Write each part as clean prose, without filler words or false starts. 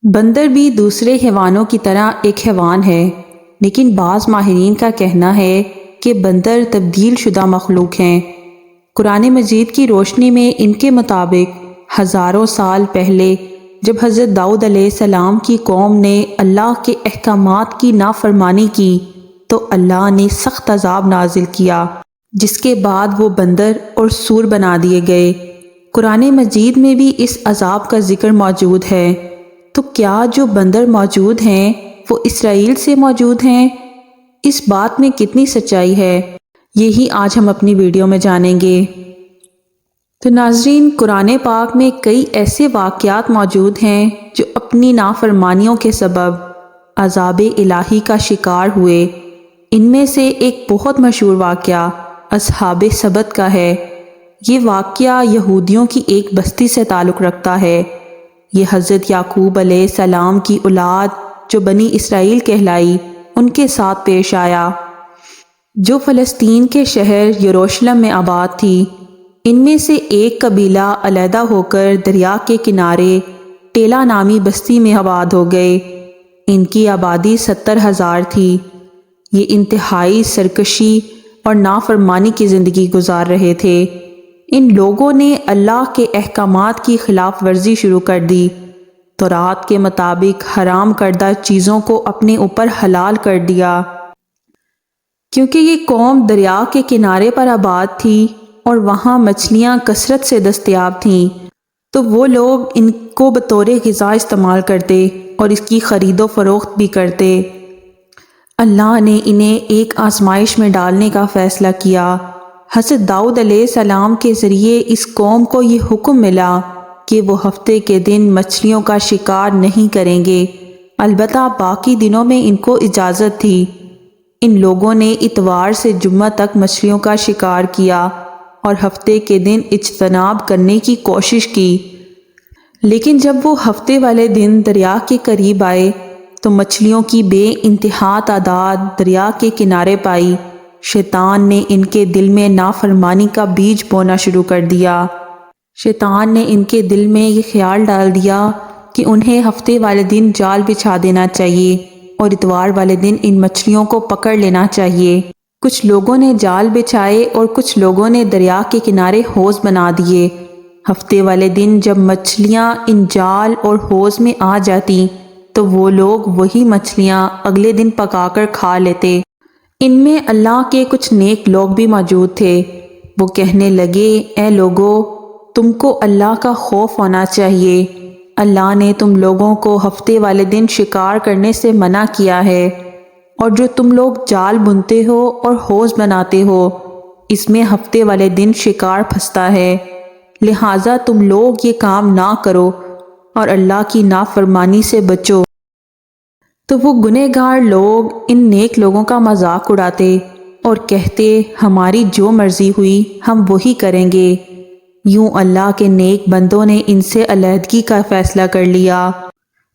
بندر بھی دوسرے حیوانوں کی طرح ایک حیوان ہے، لیکن بعض ماہرین کا کہنا ہے کہ بندر تبدیل شدہ مخلوق ہیں۔ قرآن مجید کی روشنی میں ان کے مطابق ہزاروں سال پہلے جب حضرت داؤد علیہ السلام کی قوم نے اللہ کے احکامات کی نافرمانی کی تو اللہ نے سخت عذاب نازل کیا، جس کے بعد وہ بندر اور سور بنا دیے گئے۔ قرآن مجید میں بھی اس عذاب کا ذکر موجود ہے۔ تو کیا جو بندر موجود ہیں وہ اسرائیل سے موجود ہیں؟ اس بات میں کتنی سچائی ہے، یہی آج ہم اپنی ویڈیو میں جانیں گے۔ تو ناظرین، قرآن پاک میں کئی ایسے واقعات موجود ہیں جو اپنی نافرمانیوں کے سبب عذاب الہی کا شکار ہوئے۔ ان میں سے ایک بہت مشہور واقعہ اصحاب سبت کا ہے۔ یہ واقعہ یہودیوں کی ایک بستی سے تعلق رکھتا ہے۔ یہ حضرت یعقوب علیہ السلام کی اولاد جو بنی اسرائیل کہلائی ان کے ساتھ پیش آیا، جو فلسطین کے شہر یروشلم میں آباد تھی۔ ان میں سے ایک قبیلہ علیحدہ ہو کر دریا کے کنارے ٹیلا نامی بستی میں آباد ہو گئے۔ ان کی آبادی 70,000 تھی۔ یہ انتہائی سرکشی اور نافرمانی کی زندگی گزار رہے تھے۔ ان لوگوں نے اللہ کے احکامات کی خلاف ورزی شروع کر دی، تورات کے مطابق حرام کردہ چیزوں کو اپنے اوپر حلال کر دیا۔ کیونکہ یہ قوم دریا کے کنارے پر آباد تھی اور وہاں مچھلیاں کثرت سے دستیاب تھیں، تو وہ لوگ ان کو بطور غذا استعمال کرتے اور اس کی خرید و فروخت بھی کرتے۔ اللہ نے انہیں ایک آزمائش میں ڈالنے کا فیصلہ کیا۔ حضرت داؤد علیہ السلام کے ذریعے اس قوم کو یہ حکم ملا کہ وہ ہفتے کے دن مچھلیوں کا شکار نہیں کریں گے، البتہ باقی دنوں میں ان کو اجازت تھی۔ ان لوگوں نے اتوار سے جمعہ تک مچھلیوں کا شکار کیا اور ہفتے کے دن اجتناب کرنے کی کوشش کی، لیکن جب وہ ہفتے والے دن دریا کے قریب آئے تو مچھلیوں کی بے انتہا تعداد دریا کے کنارے پائی۔ شیطان نے ان کے دل میں نافرمانی کا بیج بونا شروع کر دیا۔ شیطان نے ان کے دل میں یہ خیال ڈال دیا کہ انہیں ہفتے والے دن جال بچھا دینا چاہیے اور اتوار والے دن ان مچھلیوں کو پکڑ لینا چاہیے۔ کچھ لوگوں نے جال بچھائے اور کچھ لوگوں نے دریا کے کنارے حوض بنا دیے۔ ہفتے والے دن جب مچھلیاں ان جال اور حوض میں آ جاتی تو وہ لوگ وہی مچھلیاں اگلے دن پکا کر کھا لیتے۔ ان میں اللہ کے کچھ نیک لوگ بھی موجود تھے۔ وہ کہنے لگے، اے لوگو، تم کو اللہ کا خوف ہونا چاہیے۔ اللہ نے تم لوگوں کو ہفتے والے دن شکار کرنے سے منع کیا ہے، اور جو تم لوگ جال بنتے ہو اور حوض بناتے ہو اس میں ہفتے والے دن شکار پھنستا ہے، لہٰذا تم لوگ یہ کام نہ کرو اور اللہ کی نافرمانی سے بچو۔ تو وہ گنہگار لوگ ان نیک لوگوں کا مذاق اڑاتے اور کہتے، ہماری جو مرضی ہوئی ہم وہی کریں گے۔ یوں اللہ کے نیک بندوں نے ان سے علیحدگی کا فیصلہ کر لیا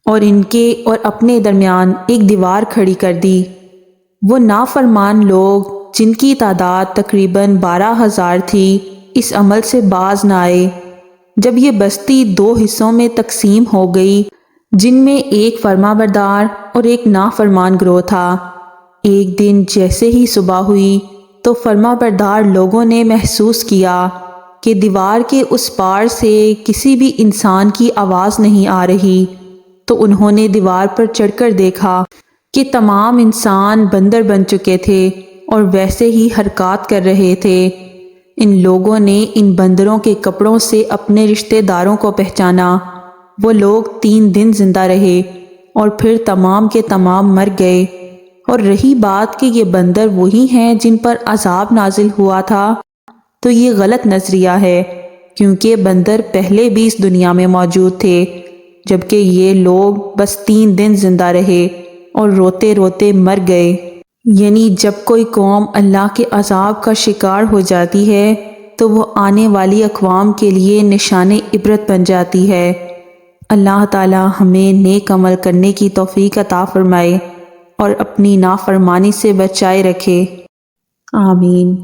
اور ان کے اور اپنے درمیان ایک دیوار کھڑی کر دی۔ وہ نافرمان لوگ جن کی تعداد تقریباً 12,000 تھی اس عمل سے باز نہ آئے۔ جب یہ بستی 2 حصوں میں تقسیم ہو گئی، جن میں ایک فرما بردار اور ایک نافرمان گروہ تھا، ایک دن جیسے ہی صبح ہوئی تو فرما بردار لوگوں نے محسوس کیا کہ دیوار کے اس پار سے کسی بھی انسان کی آواز نہیں آ رہی، تو انہوں نے دیوار پر چڑھ کر دیکھا کہ تمام انسان بندر بن چکے تھے اور ویسے ہی حرکات کر رہے تھے۔ ان لوگوں نے ان بندروں کے کپڑوں سے اپنے رشتہ داروں کو پہچانا۔ وہ لوگ 3 دن زندہ رہے اور پھر تمام کے تمام مر گئے۔ اور رہی بات کہ یہ بندر وہی ہیں جن پر عذاب نازل ہوا تھا، تو یہ غلط نظریہ ہے، کیونکہ بندر پہلے بھی اس دنیا میں موجود تھے، جبکہ یہ لوگ بس 3 دن زندہ رہے اور روتے روتے مر گئے۔ یعنی جب کوئی قوم اللہ کے عذاب کا شکار ہو جاتی ہے تو وہ آنے والی اقوام کے لیے نشان عبرت بن جاتی ہے۔ اللہ تعالی ہمیں نیک عمل کرنے کی توفیق عطا فرمائے اور اپنی نافرمانی سے بچائے رکھے، آمین۔